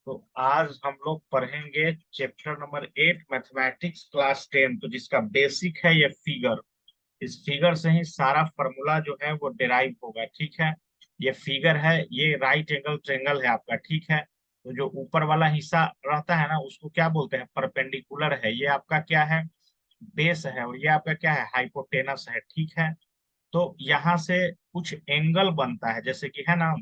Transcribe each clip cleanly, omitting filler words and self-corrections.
तो आज हम लोग पढ़ेंगे चैप्टर नंबर 8 मैथमेटिक्स क्लास 10। तो जिसका बेसिक है ये फिगर। इस फिगर से ही सारा फॉर्मूला जो है वो डिराइव होगा। ठीक है, ये फिगर है, ये राइट एंगल ट्रेंगल है आपका। ठीक है, तो जो ऊपर वाला हिस्सा रहता है ना उसको क्या बोलते हैं, परपेंडिकुलर है। ये आपका क्या है, बेस है, और ये आपका क्या है, हाइपोटेनस है। ठीक है, तो यहाँ से कुछ एंगल बनता है, जैसे कि है ना,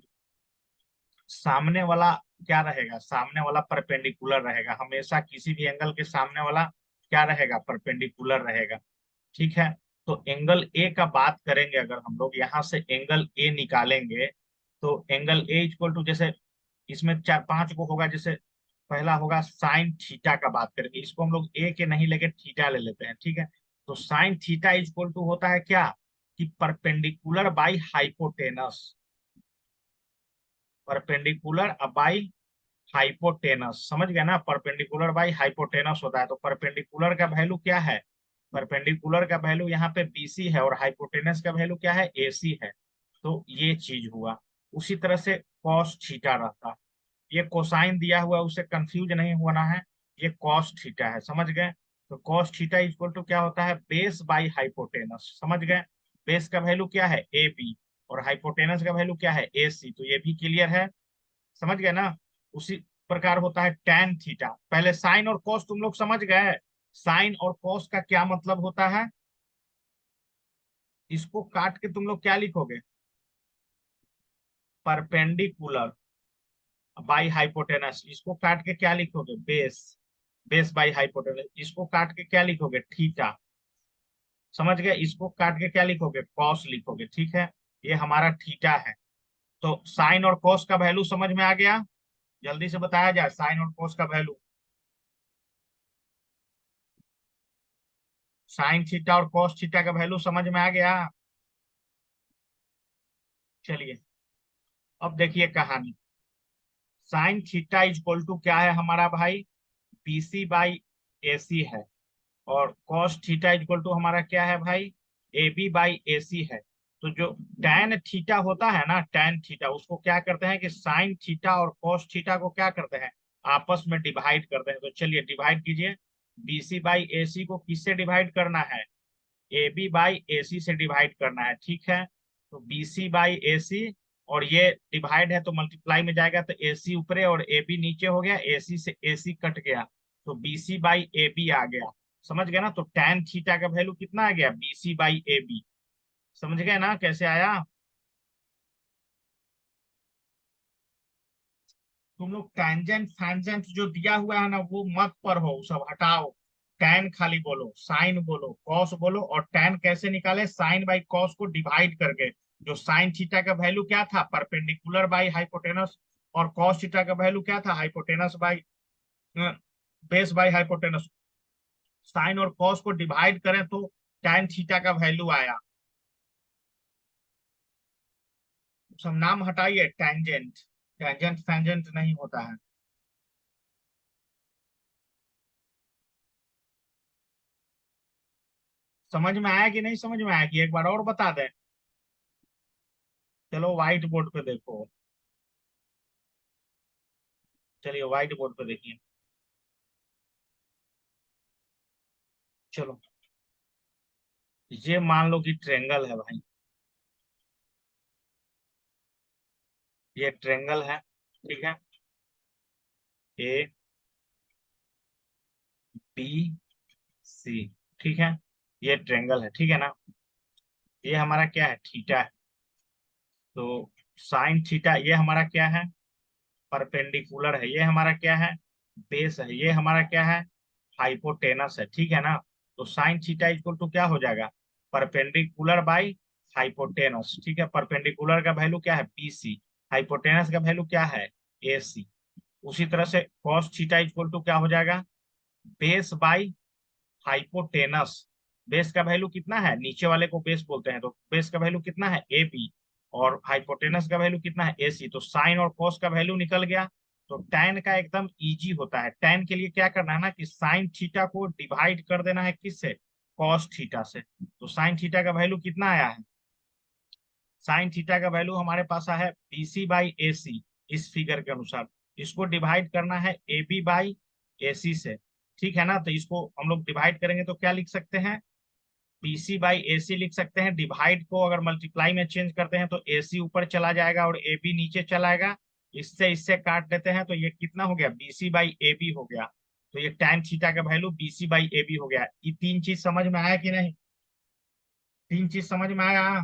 सामने वाला क्या रहेगा, सामने वाला परपेंडिकुलर रहेगा हमेशा। किसी भी एंगल के सामने वाला क्या रहेगा, परपेंडिकुलर रहेगा। ठीक है, तो एंगल ए का बात करेंगे। अगर हम लोग यहाँ से एंगल ए निकालेंगे तो एंगल ए इक्वल टू, जैसे इसमें चार पांच को होगा। जैसे पहला होगा साइन थीटा का बात करेंगे, इसको हम लोग ए के नहीं लेके थीटा ले लेते हैं। ठीक है, तो साइन थीटा इक्वल टू होता है क्या, कि perpendicular by hypotenuse. Perpendicular by hypotenuse, समझ गए ना, परपेंडिकुलर बाई हाइपोटेनस होता है। तो परपेंडिकुलर का वैल्यू क्या है, परपेंडिकुलर का वैल्यू यहाँ पे बीसी है, और हाइपोटेनस का वैल्यू क्या है, एसी है। तो ये चीज हुआ। उसी तरह से कॉस थीटा रहता, ये कोसाइन दिया हुआ है, उससे कंफ्यूज नहीं होना है। ये कॉस थीटा है, समझ गए। तो कॉस थीटा इक्वल टू क्या होता है, बेस बाई हाइपोटेनस, समझ गए। बेस का वैल्यू क्या है, ए बी, और हाइपोटेनस का वैल्यू क्या है, ए सी। तो ये भी क्लियर है, समझ गए ना। उसी प्रकार होता है टैन थीटा। पहले साइन और कॉस तुम लोग समझ गए, साइन और कॉस का क्या मतलब होता है। इसको काट के तुम लोग क्या लिखोगे, परपेंडिकुलर बाई हाइपोटेनस। इसको काट के क्या लिखोगे, बेस, बेस बाई हाइपोटेनस। इसको काट के क्या लिखोगे, थीटा, समझ गए। इसको काट के क्या लिखोगे, कॉस लिखोगे। ठीक है, ये हमारा थीटा है। तो साइन और कॉस का वैल्यू समझ में आ गया, जल्दी से बताया जाए साइन और कॉस का वैल्यू। साइन थीटा और कॉस थीटा का वैल्यू समझ में आ गया। चलिए, अब देखिए कहानी। साइन थीटा इक्वल टू क्या है हमारा भाई, बीसी बाई एसी है। और कॉस थीटा इक्वल टू हमारा क्या है भाई, ए बी बाई ए सी है। तो जो टैन थीटा होता है ना, टैन थीटा, उसको क्या करते हैं कि साइन थीटा और कॉस थीटा को क्या करते हैं, आपस में डिवाइड करते हैं। तो चलिए डिवाइड कीजिए। बीसी बाई ए सी को किससे डिवाइड करना है, ए बी बाई ए सी से डिवाइड करना है। ठीक है, तो बी सी बाई ए सी, और ये डिवाइड है तो मल्टीप्लाई में जाएगा, तो ए सी ऊपरे और ए बी नीचे हो गया, ए सी से ए सी कट गया, तो B C by A B आ गया। समझ गए ना, तो टैन थीटा का वैल्यू कितना आ गया, B C by A B. समझ गए ना कैसे आया। तुम लोग टैंजेंट फैंजेंट जो दिया हुआ है ना वो मत पढ़ो, सब हटाओ। टैन खाली बोलो, साइन बोलो, कॉस बोलो। और टैन कैसे निकाले, साइन बाई कॉस को डिवाइड करके। जो साइन थीटा का वैल्यू क्या था, परपेंडिकुलर बाई हाइपोटेनस, और कॉस थीटा का वैल्यू क्या था, hypotenuse by base by hypotenuse. Sine और कॉस को डिवाइड करें तो टैन थीटा का वैल्यू आया। सब नाम हटाइए, टैंजेंट, टैंजेंट फैंजेंट नहीं होता है। समझ में आया कि नहीं समझ में आया, कि एक बार और बता दें। चलो व्हाइट बोर्ड पे देखो, चलिए व्हाइट बोर्ड पे देखिए। चलो, ये मान लो कि ट्रेंगल है भाई, ये ट्रेंगल है। ठीक है, ए बी सी, ठीक है, ये ट्रेंगल है। ठीक है ना, ये हमारा क्या है, थीटा है। तो साइन थीटा ये हमारा क्या है, परपेंडिकुलर है। ये हमारा क्या है, बेस है। ये हमारा क्या है, हाइपोटेनस है। ठीक है ना, तो साइन थीटा इक्वल टू क्या हो जाएगा, परपेंडिकुलर बाई हाइपोटेनस। ठीक है, परपेंडिकुलर का वैल्यू क्या है, बी सी, हाइपोटेनस का वैल्यू क्या है, ए सी। उसी तरह से कॉस थीटा इक्वल टू क्या हो जाएगा, बेस बाई हाइपोटेनस। बेस का वैल्यू कितना है, नीचे वाले को बेस बोलते हैं, तो बेस का वैल्यू कितना है, ए बी, और हाइपोटेनस का वैल्यू कितना है, ए सी। तो साइन और कॉस का वैल्यू निकल गया। तो टैन का एकदम इजी होता है। टैन के लिए क्या करना है ना, कि साइन थीटा को डिवाइड कर देना है किससे, कॉस थीटा से। तो साइन थीटा का वैल्यू कितना आया है, साइन थीटा का वैल्यू हमारे पास है बी सी बाई ए सी, इस फिगर के अनुसार। इसको डिवाइड करना है ए बी बाई ए सी से। ठीक है ना, तो इसको हम लोग डिवाइड करेंगे तो क्या लिख सकते हैं, बी सी बाई ए सी लिख सकते हैं। डिवाइड को अगर मल्टीप्लाई में चेंज करते हैं तो ए सी ऊपर चला जाएगा और ए बी नीचे चला आएगा। इससे इससे काट देते हैं तो ये कितना हो गया, B C by A B हो गया। तो ये tan थीटा का value B C by A B हो गया। ये तीन चीज समझ में आया कि नहीं, तीन चीज समझ में आया।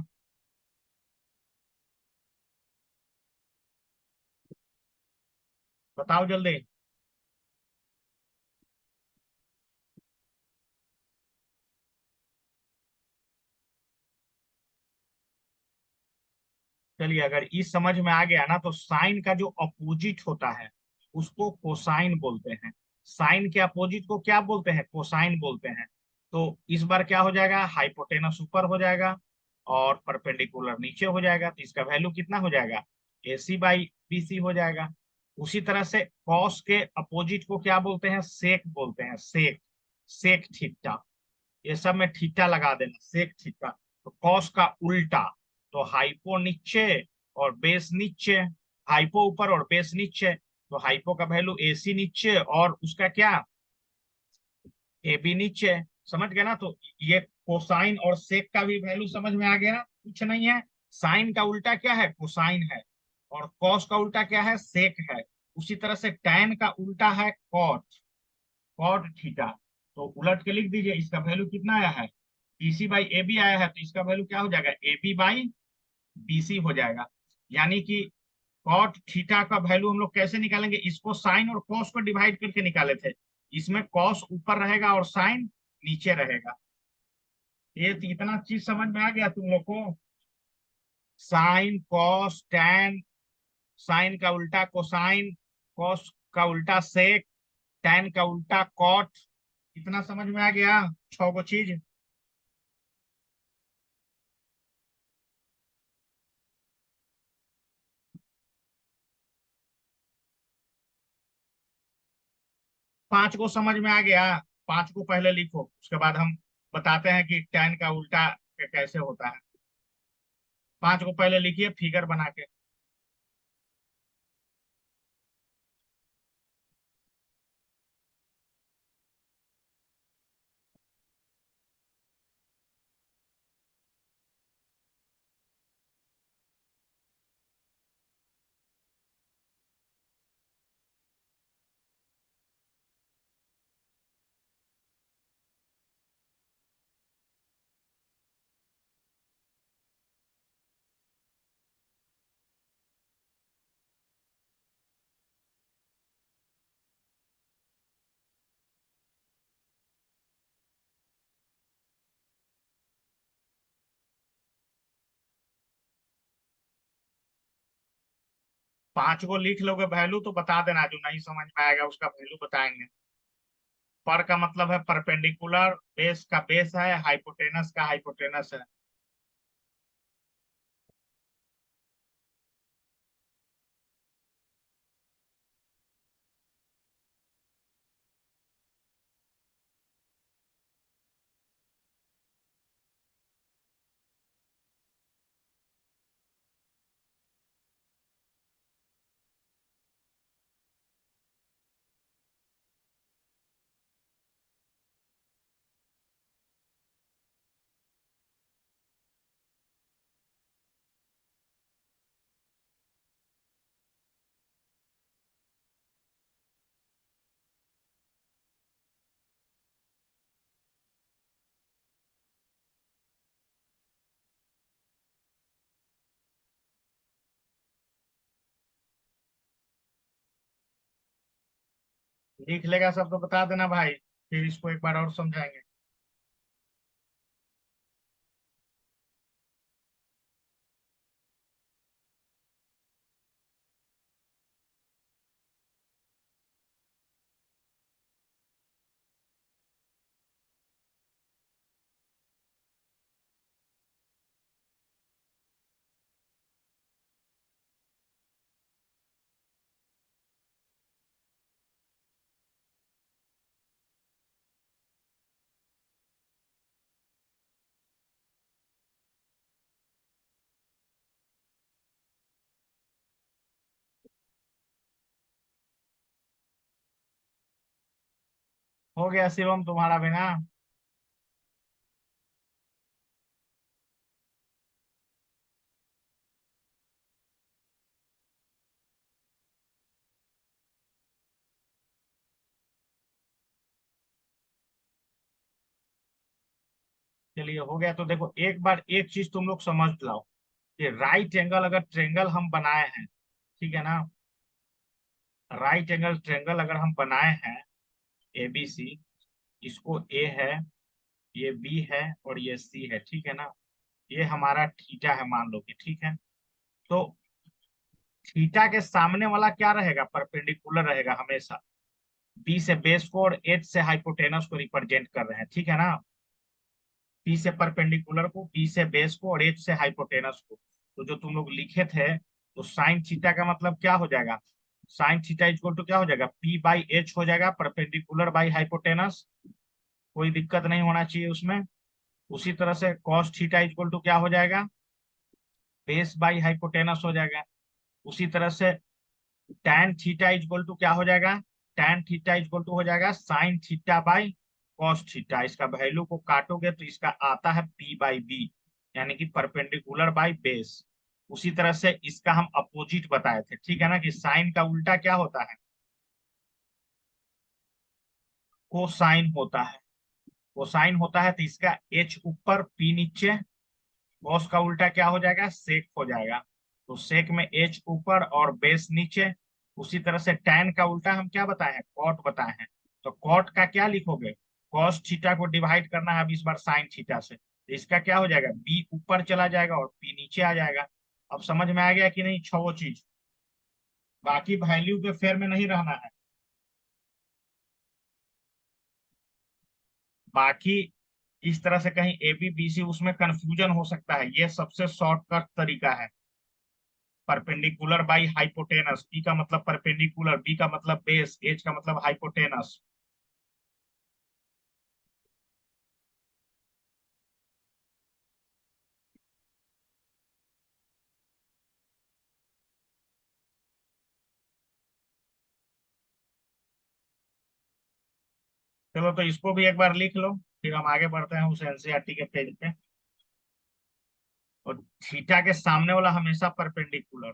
बताओ जल्दी। चलिए, अगर इस समझ में आ गया ना, तो साइन का जो अपोजिट होता है उसको कोसाइन बोलते हैं। साइन के अपोजिट को क्या बोलते हैं, कोसाइन बोलते हैं। तो इस बार क्या हो जाएगा, हाइपोटेनस ऊपर हो जाएगा और परपेंडिकुलर नीचे हो जाएगा, तो इसका वैल्यू कितना हो जाएगा, ए सी बाई बी सी हो जाएगा। उसी तरह से कॉस के अपोजिट को क्या बोलते हैं, सेक बोलते हैं, सेक, सेक थीटा। ये सब में थीटा लगा देना, सेक थीटा। तो कॉस का उल्टा, तो हाइपो नीचे और बेस नीचे, हाइपो ऊपर और बेस नीचे, तो हाइपो का वैल्यू एसी नीचे और उसका क्या, ए बी नीचे। समझ गए ना, तो ये कोसाइन और सेक का भी वैल्यू समझ में आ गया, कुछ नहीं है। साइन का उल्टा क्या है, कोसाइन है, और कॉस का उल्टा क्या है, सेक है। उसी तरह से टैन का उल्टा है कॉट, कॉट थीटा। तो उलट के लिख दीजिए, इसका वैल्यू कितना आया है, बीसी बाई ए बी आया है, तो इसका वैल्यू क्या हो जाएगा, A B by B C हो जाएगा। यानी कि कॉट थीटा का वैल्यू हम लोग कैसे निकालेंगे, इसको साइन और कॉस को डिवाइड करके निकाले थे। इसमें कॉस ऊपर रहेगा और साइन नीचे रहेगा। ये तो इतना चीज समझ में आ गया तुम लोग को। साइन कॉस टैन, साइन का उल्टा कोसाइन, कॉस का उल्टा सेक, टैन का उल्टा कॉट। इतना समझ में आ गया, छह गो चीज। 5 को समझ में आ गया, 5 को पहले लिखो, उसके बाद हम बताते हैं कि tan का उल्टा कैसे होता है। 5 को पहले लिखिए फिगर बना के। 5 को लिख लोगे वैल्यू तो बता देना, जो नहीं समझ में आएगा उसका वैल्यू बताएंगे। पर का मतलब है परपेंडिकुलर, बेस का बेस है, हाइपोटेनस का हाइपोटेनस है। लिख लेगा सब तो बता देना भाई, फिर इसको एक बार और समझाएंगे। हो गया शिवम तुम्हारा भी ना? चलिए हो गया। तो देखो एक बार एक चीज तुम लोग समझ लो कि राइट एंगल अगर ट्रेंगल हम बनाए हैं, ठीक है ना, राइट एंगल ट्रेंगल अगर हम बनाए हैं ABC, इसको A है, ये B है और ये C है, ठीक है ना, ये हमारा थीटा है मान लो कि, ठीक है। तो थीटा के सामने वाला क्या रहेगा? परपेंडिकुलर रहेगा हमेशा। बी से बेस को और एच से हाइपोटेनस को रिप्रेजेंट कर रहे हैं, ठीक है ना। पी से परपेंडिकुलर को, बी से बेस को और एच से हाइपोटेनस को। तो जो तुम लोग लिखे थे, तो साइन थीटा का मतलब क्या हो जाएगा? साइन थीटा इक्वल टू क्या हो जाएगा? पी बाई एच हो जाएगा, परपेंडिकुलर बाई हाइपोटेनस। कोई दिक्कत नहीं होना चाहिए उसमें। उसी तरह से कॉस थीटा इक्वल टू क्या हो जाएगा? बेस बाई हाइपोटेनस हो जाएगा। उसी तरह से tan थीटा इक्वल टू क्या हो जाएगा? tan थीटा इक्वल टू हो जाएगा sine theta by cos theta. इसका वैल्यू को काटोगे तो इसका आता है P बाई बी, यानी कि परपेंडिकुलर बाई बेस। उसी तरह से इसका हम अपोजिट बताए थे, ठीक है ना, कि साइन का उल्टा क्या होता है? कोसाइन होता है। कोसाइन होता है तो इसका H ऊपर P नीचे। कॉस का उल्टा क्या हो जाएगा? सेक हो जाएगा। तो सेक में H ऊपर और बेस नीचे। उसी तरह से tan का उल्टा हम क्या बताए हैं? कॉट बताए हैं। तो कॉट का क्या लिखोगे? कॉस थीटा को डिवाइड करना है अब इस बार साइन थीटा से, तो इसका क्या हो जाएगा? B ऊपर चला जाएगा और P नीचे आ जाएगा। अब समझ में आ गया कि नहीं छो चीज? बाकी वैल्यू के फेर में नहीं रहना है। बाकी इस तरह से कहीं ABC उसमें कंफ्यूजन हो सकता है, ये सबसे शॉर्टकट तरीका है। परपेंडिकुलर बाई हाइपोटेनस, पी का मतलब परपेंडिकुलर, बी का मतलब बेस, एच का मतलब हाइपोटेनस। चलो तो इसको भी एक बार लिख लो, फिर हम आगे बढ़ते हैं उस एनसीईआरटी के पेज पे। और थीटा के सामने वाला हमेशा परपेंडिकुलर।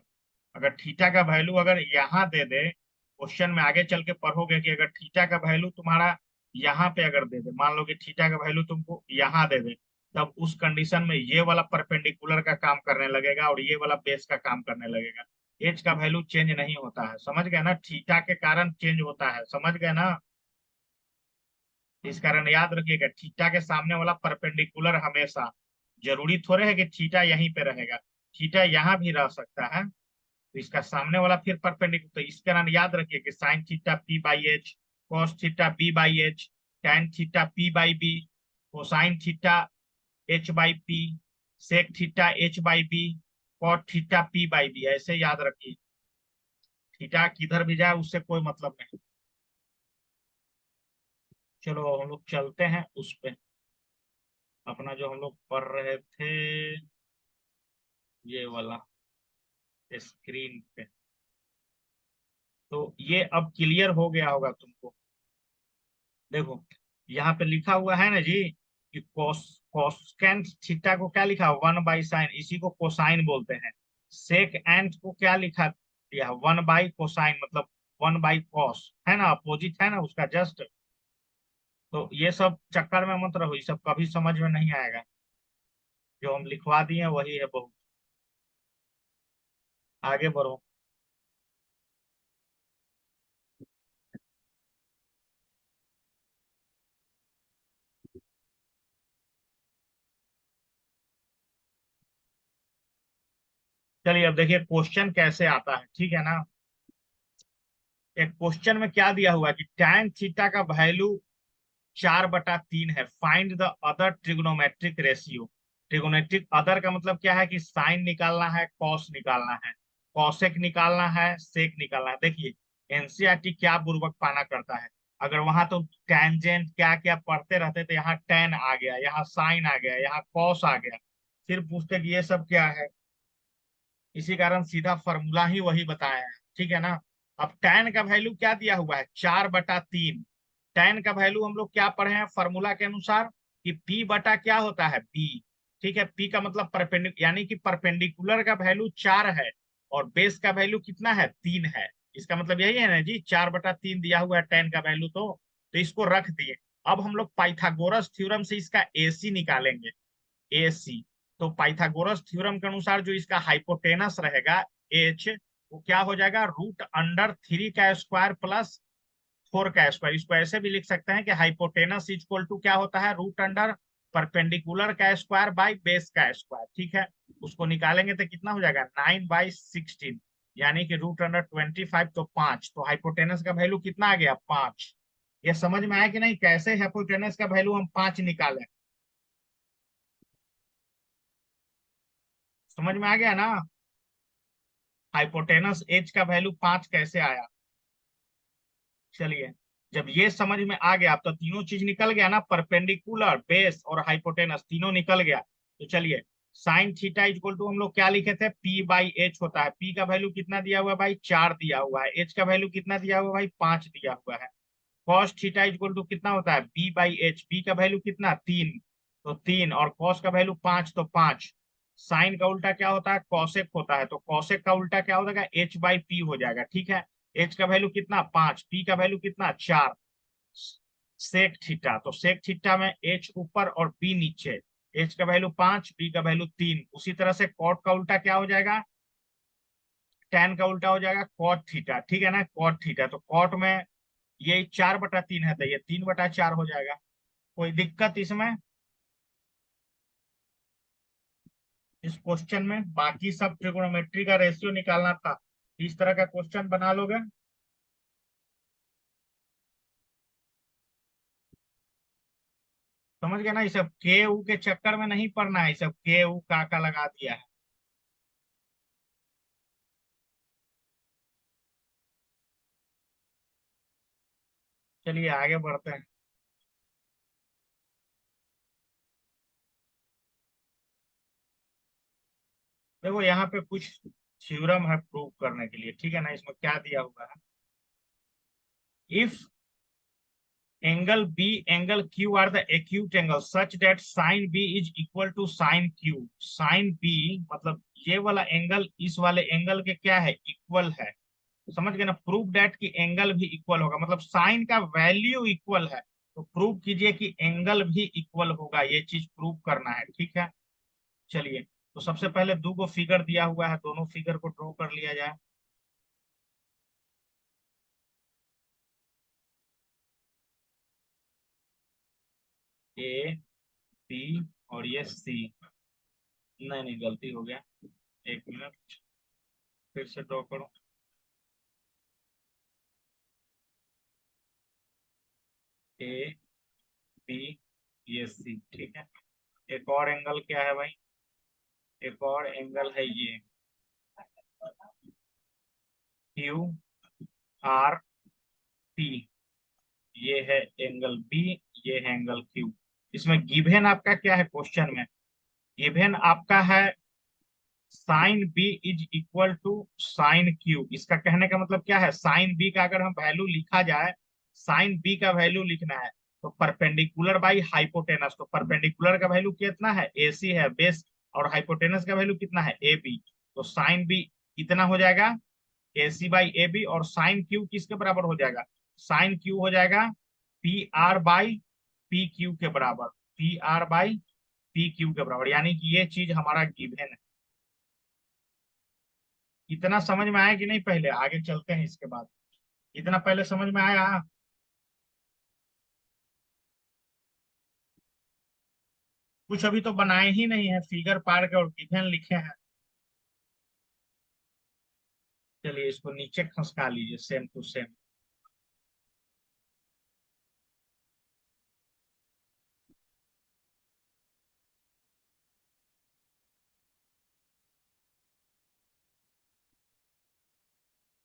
अगर थीटा का वैल्यू अगर यहाँ दे दे, क्वेश्चन में आगे चल के पढ़ोगे कि अगर थीटा का वैल्यू तुम्हारा यहाँ पे अगर दे दे, मान लो कि थीटा का वैल्यू तुमको यहाँ दे दे, तब उस कंडीशन में ये वाला परपेंडिकुलर का काम करने लगेगा और ये वाला बेस का काम करने लगेगा। एच का वैल्यू चेंज नहीं होता है, समझ गए ना, थीटा के कारण चेंज होता है, समझ गए ना। इस कारण याद रखिएगा, थीटा के सामने वाला परपेंडिकुलर हमेशा। जरूरी थोड़े है कि थीटा यहीं पे रहेगा, थीटा यहाँ भी रह सकता है। तो इसका सामने वाला फिर परपेंडिकुलर, तो इसका नाम याद रखिए कि sine theta P by H, cos theta B by H, tan theta P by B, cosine theta H by P, sec theta H by B, cot theta P by B. ऐसे याद रखिए, theta किधर भी जाए उससे कोई मतलब नहीं। चलो हम लोग चलते हैं उस पे, अपना जो हम लोग पढ़ रहे थे, ये वाला स्क्रीन पे। तो ये अब क्लियर हो गया होगा तुमको। देखो यहाँ पे लिखा हुआ है ना जी कि कोस कोसेकेंट थीटा को क्या लिखा? 1/sin, इसी को कोसाइन बोलते हैं। सेक एंट को क्या लिखा दिया? 1/कोसाइन, मतलब 1/कॉस, है ना, अपोजिट है ना उसका जस्ट। तो ये सब चक्कर में मत रहो, ये सब कभी समझ में नहीं आएगा। जो हम लिखवा दिए वही है बहुत। आगे बढ़ो। चलिए अब देखिए क्वेश्चन कैसे आता है, ठीक है ना। एक क्वेश्चन में क्या दिया हुआ है कि tan थीटा का वैल्यू 4/3 है, find the other trigonometric ratio. Trigonometric other का मतलब क्या है? कि साइन निकालना है, कॉस निकालना है, कॉसेक निकालना है, सेक निकालना है। देखिए एनसीईआरटी क्या बुर्बक पाना करता है, अगर वहां तो टेंजेंट क्या क्या पढ़ते रहते तो यहाँ टेन आ गया, यहाँ साइन आ गया, यहाँ कॉस आ गया, फिर पूछते कि ये सब क्या है। इसी कारण सीधा फॉर्मूला ही वही बताया है, ठीक है ना। अब tan का वैल्यू क्या दिया हुआ है? 4/3। tan का वैल्यू हम लोग क्या पढ़े हैं फॉर्मूला के अनुसार कि p बटा क्या होता है b। ठीक है, p का मतलब परपेंडिकुलर, यानी कि परपेंडिकुलर का वैल्यू 4 है और बेस का वैल्यू कितना है 3 है। इसका मतलब यही है ना जी, 4/3 दिया हुआ है tan का वैल्यू। तो इसको रख दिए। अब हम लोग पाइथागोरस थ्योरम से इसका AC निकालेंगे। AC, तो पाइथागोरस थ्योरम के अनुसार जो इसका हाइपोटेनस रहेगा H, वो क्या हो जाएगा √3 का स्क्वायर प्लस 4 का स्क्वायर। इसको ऐसे भी लिख सकते हैं कि हाइपोटेनस इक्वल टू क्या होता है √परपेंडिकुलर का स्क्वायर बाई बेस का स्क्वायर। ठीक है, उसको निकालेंगे तो कितना हो जाएगा 9/16, यानी कि √25 तो 5। तो हाइपोटेनस का वैल्यू कितना आ गया 5। ये समझ में आया कि नहीं, कैसे हाइपोटेनस का वैल्यू हम 5 निकालें। समझ में आ गया ना, हाइपोटेनस एच का वैल्यू 5 कैसे आया। चलिए, जब ये समझ में आ गया तो तीनों चीज निकल गया ना, परपेंडिकुलर बेस और हाइपोटेनस तीनों निकल गया। तो चलिए, साइन थीटा इक्वल टू हम लोग क्या लिखे थे p/h होता है। p का वैल्यू कितना दिया हुआ है भाई 4 दिया हुआ है। h का वैल्यू कितना दिया हुआ है भाई 5 दिया हुआ है। कॉस थीटा इक्वल टू कितना होता है b/h। p का वैल्यू कितना 3, तो 3 और कॉस का वैल्यू 5 तो 5। साइन का उल्टा क्या होता है कॉसेक होता है, तो कॉसेक का उल्टा क्या हो जाएगा h/p हो जाएगा। ठीक है, h का वैल्यू कितना 5, p का वैल्यू कितना 4। सेक थीटा, तो सेक थीटा में h ऊपर और p नीचे। h का वैल्यू 5, p का वैल्यू 3। उसी तरह से कॉट का उल्टा क्या हो जाएगा, tan का उल्टा हो जाएगा कॉट थीटा। ठीक है ना, कॉट थीटा, तो कॉट में ये 4/3 है तो ये 3/4 हो जाएगा। कोई दिक्कत इसमें इस क्वेश्चन में? बाकी सब ट्रिगोनोमेट्री का रेशियो निकालना था, इस तरह का क्वेश्चन बना लोगे। समझ गए ना, ये सब के ऊ के चक्कर में नहीं पड़ना है, ये सब के ऊ का लगा दिया है। चलिए आगे बढ़ते हैं। देखो यहाँ पे कुछ थ्योरम है प्रूव करने के लिए। ठीक है ना, इसमें क्या दिया हुआ है, if angle B angle Q are the acute angle such that sine B is equal to sine Q. Sine B मतलब ये वाला एंगल इस वाले एंगल के क्या है इक्वल है। समझ गए ना, प्रूव दैट कि एंगल भी इक्वल होगा, मतलब साइन का वैल्यू इक्वल है तो प्रूव कीजिए कि एंगल भी इक्वल होगा, ये चीज प्रूव करना है। ठीक है, चलिए, तो सबसे पहले दो गो फिगर दिया हुआ है, दोनों फिगर को ड्रॉ कर लिया जाए। ए बी और ये सी। नहीं नहीं, गलती हो गया, एक मिनट, फिर से ड्रॉ करो। ए बी ये सी। ठीक है, एक और एंगल क्या है भाई, एक और एंगल है ये क्यू आर पी। ये है एंगल बी, ये है एंगल क्यू। इसमें गिवन आपका क्या है क्वेश्चन में, गिवन आपका है sine B is equal to sine Q. इसका कहने का मतलब क्या है, साइन बी का अगर हम वैल्यू लिखा जाए, साइन बी का वैल्यू लिखना है तो परपेंडिकुलर बाई हाइपोटेनस। तो परपेंडिकुलर का वैल्यू कितना है AC है बेस, और हाइपोटेनस का वैल्यू कितना है AB। तो साइन बी कितना हो जाएगा AC/AB, और साइन क्यू किसके बराबर हो जाएगा, साइन क्यू हो जाएगा PR/PQ के बराबर। PR/PQ के बराबर, यानी कि ये चीज हमारा गिवन है। इतना समझ में आया कि नहीं, पहले आगे चलते हैं इसके बाद। इतना पहले समझ में आया? कुछ अभी तो बनाए ही नहीं है, फिगर पार के और गिवन लिखे हैं। चलिए इसको नीचे खसका लीजिए सेम टू सेम।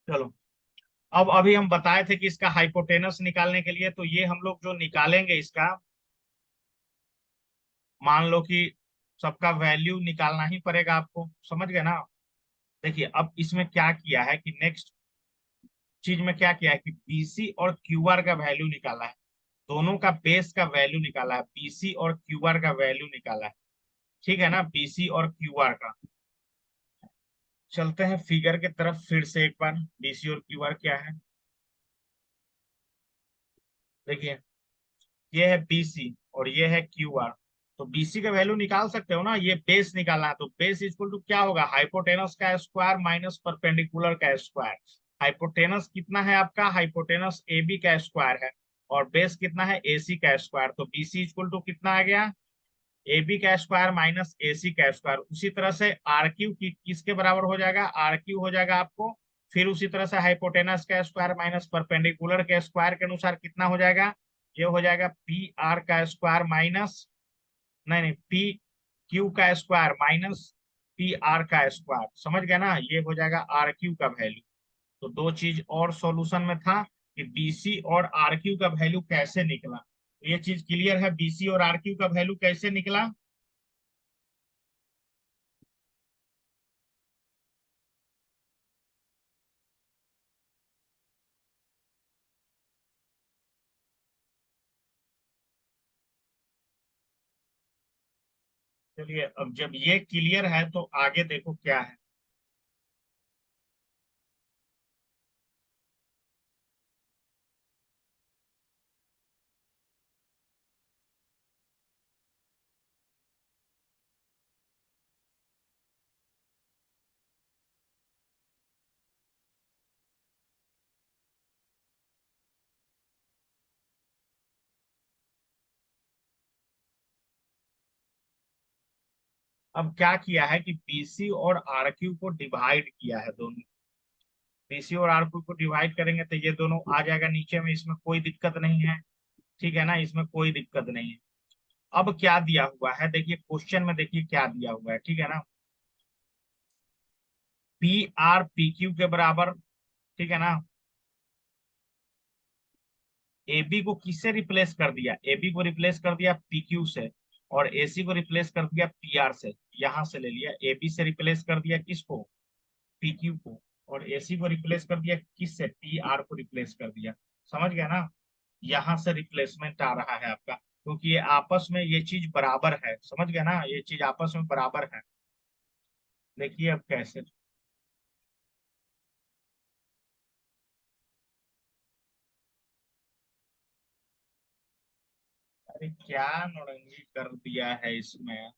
चलो, अब अभी हम बताए थे कि इसका हाइपोटेनस निकालने के लिए, तो ये हम लोग जो निकालेंगे इसका, मान लो कि सबका वैल्यू निकालना ही पड़ेगा आपको। समझ गए ना, देखिए अब इसमें क्या किया है कि नेक्स्ट चीज में क्या किया है कि BC और QR का वैल्यू निकाला है। दोनों का बेस का वैल्यू निकाला है, बीसी और क्यूआर का वैल्यू निकाला है, ठीक है ना, बीसी और क्यूआर का। चलते हैं फिगर की तरफ फिर से एक बार, बीसी और क्यूआर क्या है देखिए, ये है बीसी और ये है क्यूआर। तो बीसी का वैल्यू निकाल सकते हो ना, ये बेस निकालना है, तो बेस इक्वल टू क्या होगा, हाइपोटेनस का स्क्वायर माइनस परपेंडिकुलर का स्क्वायर। हाइपोटेनस कितना है आपका, हाइपोटेनस ए बी का स्क्वायर है, और बेस कितना है, ए सी का स्क्वायर। तो बीसी इक्वल टू कितना आ गया, ए बी का स्क्वायर माइनस ए सी का स्क्वायर। उसी तरह से आर क्यू की किसके बराबर हो जाएगा, आर क्यू हो जाएगा आपको। फिर उसी तरह से हाइपोटेनस का स्क्वायर माइनस परपेंडिकुलर के स्क्वायर के अनुसार कितना हो जाएगा, ये हो जाएगा पी आर का स्क्वायर माइनस, नहीं नहीं, पी क्यू का स्क्वायर माइनस पी आर का स्क्वायर। समझ गया ना, ये हो जाएगा आर क्यू का वैल्यू। तो दो चीज और सॉल्यूशन में था कि बीसी और आर क्यू का वैल्यू कैसे निकला, तो ये चीज क्लियर है, बीसी और आर क्यू का वैल्यू कैसे निकला। चलिए अब जब ये क्लियर है तो आगे देखो क्या है। अब क्या किया है कि बीसी और आर क्यू को डिवाइड किया है दोनों, बीसी और आर क्यू को डिवाइड करेंगे तो ये दोनों आ जाएगा नीचे में, इसमें कोई दिक्कत नहीं है, ठीक है ना, इसमें कोई दिक्कत नहीं है। अब क्या दिया हुआ है देखिए, क्वेश्चन में देखिए क्या दिया हुआ है, ठीक है ना, पी आर पी क्यू के बराबर, ठीक है ना। ए बी को किससे रिप्लेस कर दिया, ए बी को रिप्लेस कर दिया पी क्यू से, और ए सी को रिप्लेस कर दिया पी आर से। यहां से ले लिया, ए बी से रिप्लेस कर दिया किसको, पी क्यू को, और ए सी को रिप्लेस कर दिया किससे, पी आर को रिप्लेस कर दिया। समझ गया ना, यहां से रिप्लेसमेंट आ रहा है आपका, क्योंकि ये आपस में ये चीज बराबर है, समझ गया ना, ये चीज आपस में बराबर है। देखिए अब कैसे, अरे क्या नौटंकी कर दिया है इसमें।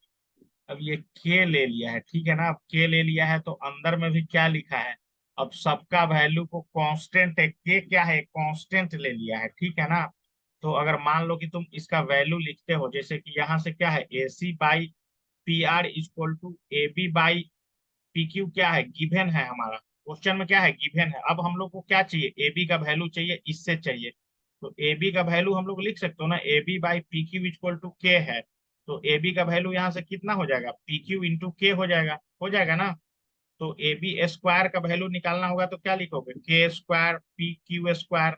अब ये के ले लिया है, ठीक है ना, अब के ले लिया है तो अंदर में भी क्या लिखा है, अब सबका वैल्यू को कांस्टेंट है, के क्या है, कांस्टेंट ले लिया है, ठीक है ना। तो अगर मान लो कि तुम इसका वैल्यू लिखते हो, जैसे कि यहाँ से क्या है, A C by P R equal to A B by P Q, क्या है, गिवन है हमारा, क्वेश्चन में क्या है, गिवन है। अब हम लोग को क्या चाहिए, ए बी का वैल्यू चाहिए, इससे चाहिए। तो ए बी का वैल्यू हम लोग लिख सकते हो ना, A B by P Q equal to k है। तो ए बी का वैल्यू यहाँ से कितना हो जाएगा, पी क्यू इंटू के हो जाएगा ना। तो ए बी स्क्वायर का वैल्यू निकालना होगा तो क्या लिखोगे, के स्क्वायर पी क्यू स्क्वायर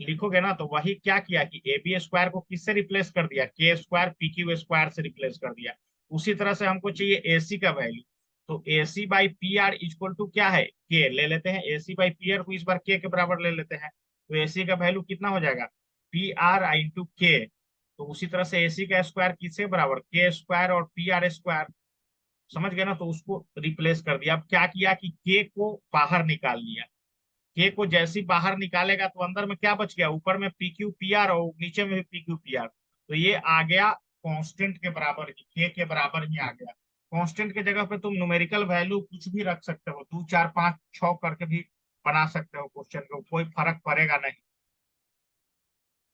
लिखोगे ना। तो वही क्या किया कि ए बी स्क्वायर को किससे रिप्लेस कर दिया, के स्क्वायर पी क्यू स्क्वायर से रिप्लेस कर दिया। उसी तरह से हमको चाहिए ए सी का वैल्यू, तो A C by P R equal to क्या है, के ले लेते हैं, A C by P R को इस बार के बराबर ले लेते हैं। तो ए सी का वैल्यू कितना हो जाएगा, पी आर इंटू के। तो उसी तरह से ए सी का स्क्वायर किसके बराबर, के स्क्वायर और पी आर स्क्वायर। समझ गए ना, तो उसको रिप्लेस कर दिया। अब क्या किया कि के को बाहर निकाल लिया, के को जैसे ही बाहर निकालेगा तो अंदर में क्या बच गया, ऊपर में पी क्यू पी आर और नीचे में भी पी क्यू पी आर। तो ये आ गया कांस्टेंट के बराबर ही, के बराबर ही आ गया। कांस्टेंट के जगह पे तुम न्यूमेरिकल वैल्यू कुछ भी रख सकते हो, 2 4 5 6 करके भी बना सकते हो क्वेश्चन को, कोई फर्क पड़ेगा नहीं।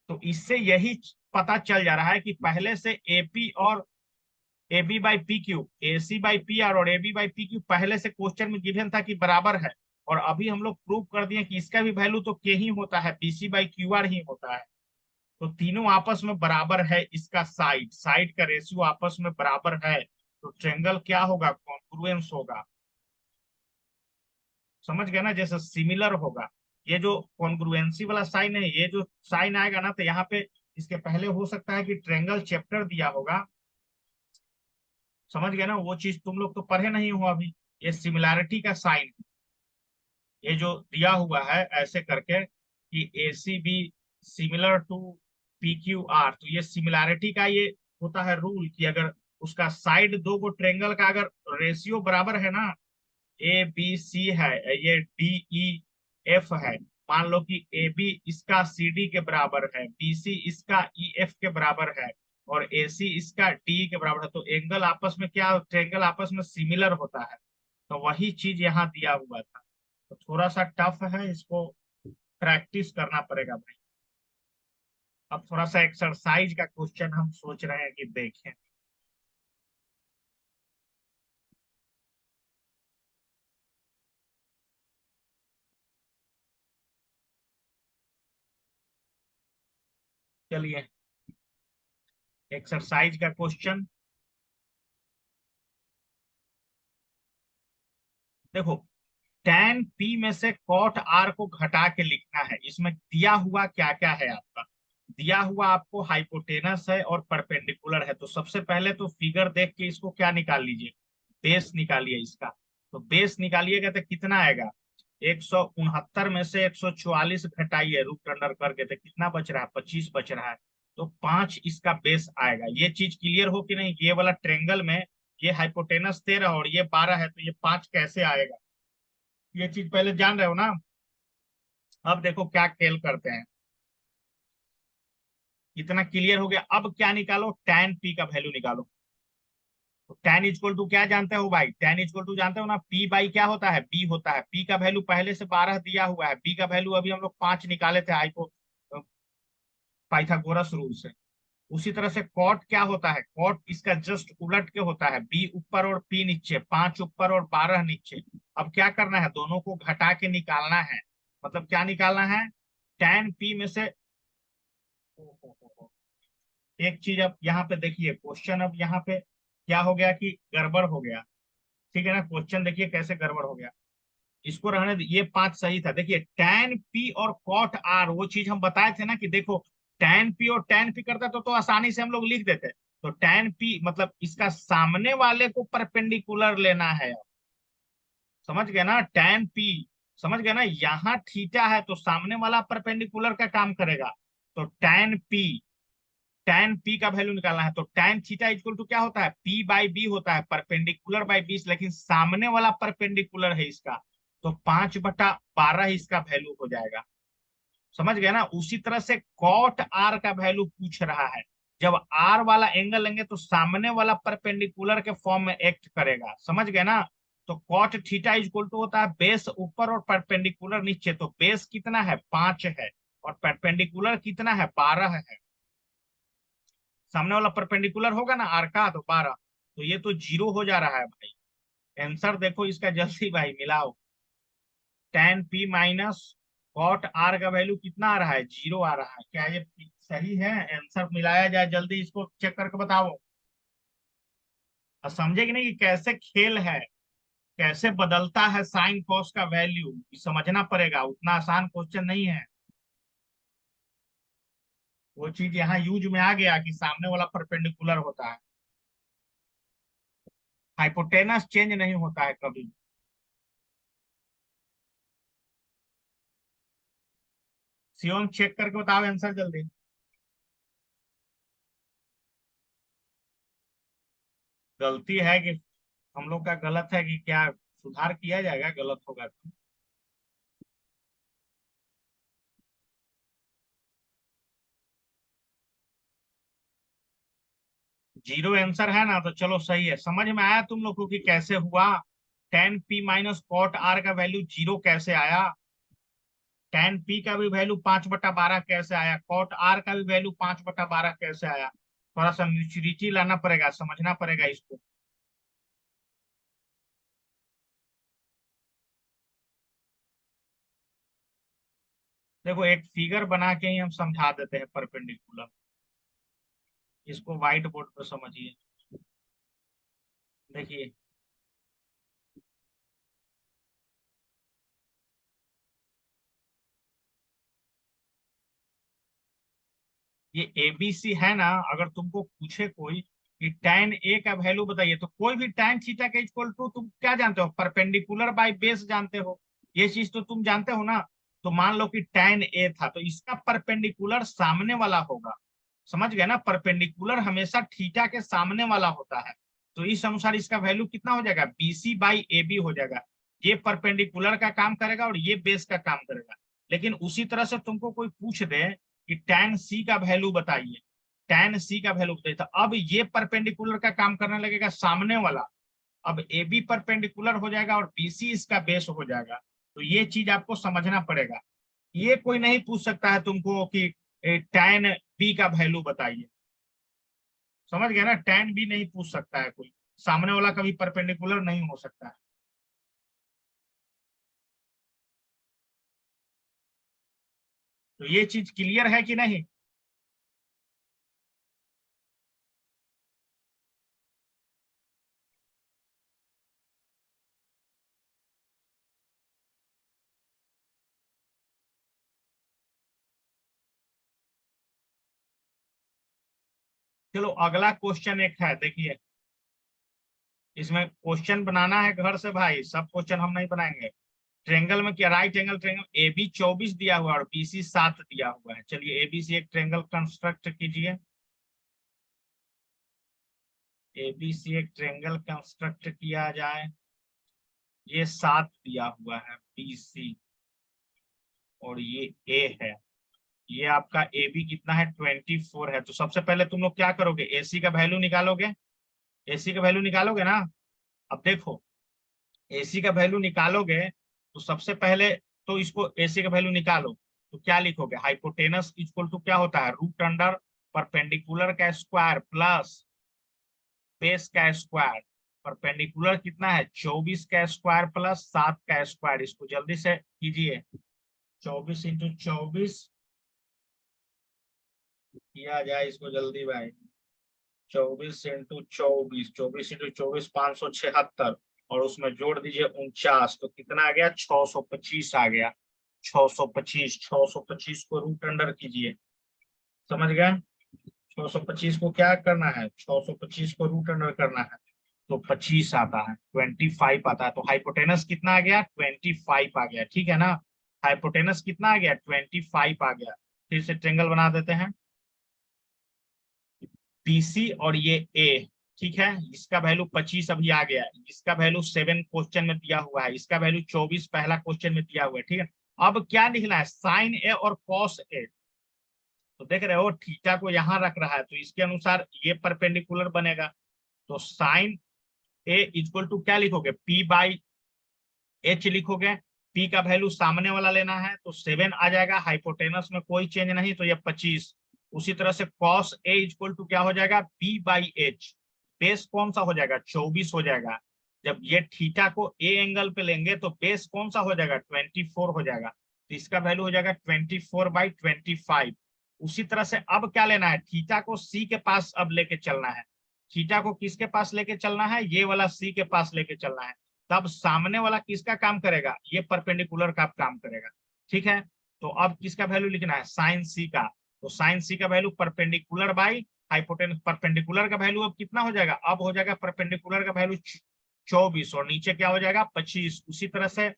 तो इससे यही पता चल जा रहा है कि पहले से एपी और A B by P Q, A C by P R और A B by P Q पहले से क्वेश्चन में गिवन था कि बराबर है। और अभी हम लोग प्रूव कर दिए कि इसका भी वैल्यू तो के ही होता है, पीसी बाई क्यू आर ही होता है। तो तीनों आपस में बराबर है, इसका साइड साइड का रेशियो आपस में बराबर है, तो ट्रेंगल क्या होगा, कॉन्ग्रुएंस होगा। समझ गए ना, जैसे सिमिलर होगा। ये जो कॉन्ग्रुएंसी वाला साइन है, ये जो साइन आएगा ना, तो यहाँ पे इसके पहले हो सकता है कि ट्रेंगल चैप्टर दिया होगा। समझ गए ना, वो चीज तुम लोग तो पढ़े नहीं हो अभी। ये सिमिलैरिटी का साइन, ये जो दिया हुआ है ऐसे करके कि A C B similar to P Q R. तो ये सिमिलैरिटी का ये होता है रूल कि अगर उसका साइड दो को ट्रेंगल का अगर रेशियो बराबर है ना, ए बी सी है, ये डी ई एफ है, मान लो कि ए बी इसका सी डी के बराबर है, बी सी इसका ई एफ के बराबर है, और ए सी इसका डी के बराबर है, तो एंगल आपस में क्या, ट्रेंगल आपस में सिमिलर होता है। तो वही चीज यहाँ दिया हुआ था। तो थोड़ा सा टफ है, इसको प्रैक्टिस करना पड़ेगा भाई। अब थोड़ा सा एक्सरसाइज का क्वेश्चन हम सोच रहे हैं कि देखें। चलिए, एक्सरसाइज का क्वेश्चन देखो। tan p में से cot r को घटा के लिखना है। इसमें दिया हुआ क्या क्या है आपका, दिया हुआ आपको हाइपोटेनस है और परपेंडिकुलर है। तो सबसे पहले तो फिगर देख के इसको क्या निकाल लीजिए, बेस निकालिए इसका। तो बेस निकालिएगा तो कितना आएगा, 169 में से 144 घटाइए रूट अंडर करके, तो कितना बच रहा है, 25 बच रहा है। तो 5 इसका बेस आएगा। ये चीज क्लियर हो कि नहीं, ये वाला ट्रेंगल में ये हाइपोटेनस 13 और ये 12 है, तो ये 5 कैसे आएगा, ये चीज पहले जान रहे हो ना। अब देखो क्या खेल करते हैं। इतना क्लियर हो गया। अब क्या निकालो, tan p का वैल्यू निकालो। तो tan इक्वल टू क्या जानते हो भाई, tan इक्वल टू जानते हो ना, p बाई क्या होता है, b होता है। p का वैल्यू पहले से 12 दिया हुआ है, b का वैल्यू अभी हम लोग 5 निकाले थे हाइपो पाइथागोरस रूल से। उसी तरह से कॉट क्या होता है, कॉट इसका जस्ट उलट के होता है, बी ऊपर और पी नीचे, 5 ऊपर और 12 नीचे। अब क्या करना है, दोनों को घटा के निकालना है। मतलब क्या निकालना है, tan p में से ओ, ओ, ओ, ओ। एक चीज अब यहाँ पे देखिए, क्वेश्चन अब यहाँ पे क्या हो गया कि गड़बड़ हो गया। ठीक है ना, क्वेश्चन देखिए कैसे गड़बड़ हो गया। इसको रहने ये 5 सही था। देखिए tan p और cot r, वो चीज हम बताए थे ना कि देखो tan p और tan p करता तो आसानी से हम लोग लिख देते। तो tan p मतलब इसका सामने वाले को परपेंडिकुलर लेना है। समझ गए ना, tan p, समझ गए ना, यहाँ थीटा है तो सामने वाला परपेंडिकुलर का काम करेगा। तो tan p का वैल्यू निकालना है। तो tan थीटा इक्वल टू क्या होता है, p बाई बी होता है, परपेंडिकुलर बाई 20, लेकिन सामने वाला परपेंडिकुलर है इसका। तो 5/12 इसका वैल्यू हो जाएगा। समझ गए ना। उसी तरह से कॉट आर का वैल्यू पूछ रहा है। जब आर वाला एंगल लेंगे तो सामने वाला परपेंडिकुलर के फॉर्म में एक्ट करेगा। समझ गए ना। तो कॉट थीटा इक्वल टू होता है बेस ऊपर और परपेंडिकुलर नीचे। तो बेस कितना है, 5 है, और परपेंडिकुलर कितना है, 12 है। सामने वाला परपेंडिकुलर होगा ना आर का, तो 12। तो ये तो 0 हो जा रहा है भाई। आंसर देखो इसका जल्दी भाई मिलाओ। tan p minus cot r का वैल्यू कितना आ रहा है, 0 आ रहा है। क्या ये सही है, आंसर मिलाया जाए, जल्दी इसको चेक करके बताओ। और समझे कि नहीं कि कैसे खेल है, कैसे बदलता है साइन कॉस का वैल्यू, समझना पड़ेगा। उतना आसान क्वेश्चन नहीं है। वो चीज यहाँ यूज में आ गया कि सामने वाला परपेंडिकुलर होता है, हाइपोटेनस चेंज नहीं होता है कभी। शिवम चेक करके बताओ आंसर जल्दी। गलती है कि हम लोग का गलत है कि क्या, सुधार किया जाएगा गलत होगा तो। 0 आंसर है ना, तो चलो सही है। समझ में आया तुम लोग को कि कैसे हुआ, tan p minus cot r का वैल्यू 0 कैसे आया, tan p का भी वैल्यू 5/12 कैसे आया, कॉट r का भी वैल्यू 5/12 कैसे आया। थोड़ा सा म्यूचुरिटी लाना पड़ेगा, समझना पड़ेगा इसको। देखो एक फिगर बना के ही हम समझा देते हैं परपेंडिकुलर। इसको व्हाइट बोर्ड पर समझिए। देखिए ये एबीसी है ना, अगर तुमको पूछे कोई कि tan ए का वैल्यू बताइए, तो कोई भी tan थीटा के इक्वल टू तुम क्या जानते हो, परपेंडिकुलर बाय बेस जानते हो। ये चीज तो तुम जानते हो ना। तो मान लो कि tan A था, तो इसका परपेंडिकुलर सामने वाला होगा। समझ गए ना, परपेंडिकुलर हमेशा थीटा के सामने वाला होता है। तो इस अनुसार इसका वैल्यू कितना हो जाएगा, BC बाई AB हो जाएगा। ये परपेंडिकुलर का काम करेगा और ये बेस का काम करेगा। लेकिन उसी तरह से तुमको कोई पूछ दे कि tan C का वैल्यू बताइए, tan C का वैल्यू बताइए, तो अब ये परपेंडिकुलर का काम करने लगेगा सामने वाला। अब AB परपेंडिकुलर हो जाएगा और BC इसका बेस हो जाएगा। तो ये चीज आपको समझना पड़ेगा। ये कोई नहीं पूछ सकता है तुमको कि tan B का वैल्यू बताइए। समझ गया ना, tan B नहीं पूछ सकता है कोई, सामने वाला कभी परपेंडिकुलर नहीं हो सकता है। तो ये चीज क्लियर है कि नहीं। चलो अगला क्वेश्चन एक है, देखिए। इसमें क्वेश्चन बनाना है घर से भाई, सब क्वेश्चन हम नहीं बनाएंगे। ट्रेंगल में क्या, राइट एंगल ट्रेंगल AB 24 दिया हुआ है और BC 7 दिया हुआ है। चलिए ABC एक ट्रेंगल कंस्ट्रक्ट कीजिए। ABC एक ट्रेंगल कंस्ट्रक्ट किया जाए। ये 7 दिया हुआ है BC, और ये A है। ये आपका AB कितना है, 24 है। तो सबसे पहले तुम लोग क्या करोगे, AC का वैल्यू निकालोगे। AC का वैल्यू निकालोगे ना। अब देखो, AC का वैल्यू निकालोगे तो सबसे पहले तो इसको AC का वैल्यू निकालो। तो क्या लिखोगे, हाइपोटेनस इक्वल टू क्या होता है, रूट अंडर परपेंडिकुलर का स्क्वायर प्लस बेस का स्क्वायर। परपेंडिकुलर कितना है, 24 का स्क्वायर प्लस 7 का स्क्वायर। इसको जल्दी से कीजिए, 24 × 24 किया जाए इसको जल्दी भाई। 24 × 24, 24 × 24 576, और उसमें जोड़ दीजिए 49, तो कितना आ गया, 625 आ गया। 625 को रूट अंडर कीजिए। समझ गए, 625 को क्या करना है, 625 को रूट अंडर करना है। तो 25 आता है, 25 आता है। तो हाइपोटेनस कितना आ गया, 25 आ गया, ठीक है ना। हाइपोटेनस कितना आ गया, 25 आ गया। फिर से ट्रेंगल बना देते हैं, BC और ये A। ठीक है, इसका वैल्यू 25 अभी आ गया, इसका वैल्यू 7 क्वेश्चन में दिया हुआ है, इसका वैल्यू 24 पहला क्वेश्चन में दिया हुआ है। ठीक है, अब क्या लिखना है, साइन A और कॉस A। तो देख रहे हो थीटा को यहाँ रख रहा है, तो इसके अनुसार ये परपेंडिकुलर बनेगा। तो साइन A इक्वल टू क्या लिखोगे, P/H लिखोगे। P का वैल्यू सामने वाला लेना है, तो 7 आ जाएगा। हाइपोटेनस में कोई चेंज नहीं, तो ये 25। उसी तरह से कॉस A इक्वल टू क्या हो जाएगा, B/H। बेस कौन सा हो जाएगा, 24 हो जाएगा। जब ये थीटा को A एंगल पे लेंगे तो बेस कौन सा हो जाएगा, 24 हो जाएगा। तो इसका वैल्यू हो जाएगा 24/25। उसी तरह से अब क्या लेना है, थीटा को C के पास अब लेके चलना है। थीटा को किसके पास लेके चलना है, ये वाला C के पास लेके चलना है। तब सामने वाला किसका काम करेगा, ये परपेंडिकुलर का काम करेगा। ठीक है, तो अब किसका वैल्यू लिखना है, साइन C का। तो साइन C का value perpendicular by hypotenuse. Perpendicular का वैल्यू अब कितना हो जाएगा, अब हो जाएगा परपेंडिकुलर का वैल्यू 24, और नीचे क्या हो जाएगा, 25। उसी तरह से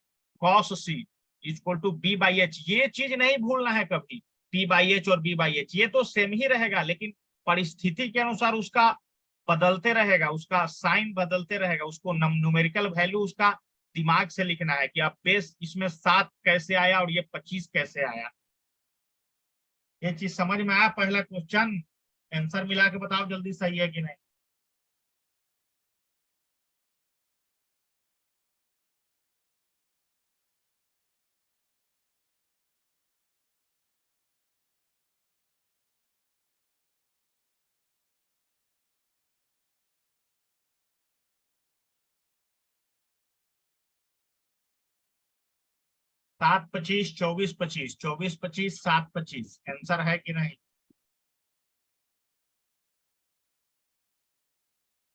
cos C equal to B/H। ये चीज नहीं भूलना है कभी, P/H और B/H ये तो सेम ही रहेगा, लेकिन परिस्थिति के अनुसार उसका बदलते रहेगा, उसका साइन बदलते रहेगा। उसको न्यूमेरिकल वैल्यू उसका दिमाग से लिखना है कि अब बेस इसमें 7 कैसे आया और ये 25 कैसे आया। ये चीज समझ में आया, पहला क्वेश्चन आंसर मिला के बताओ जल्दी, सही है कि नहीं। 7 25 24 25, 24 25 7 25 आंसर है कि नहीं।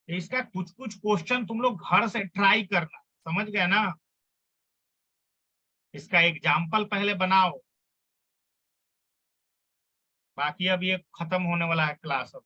इसका कुछ कुछ क्वेश्चन तुम लोग घर से ट्राई करना, समझ गए ना। इसका एग्जाम्पल पहले बनाओ, बाकी अब ये खत्म होने वाला है क्लास अब।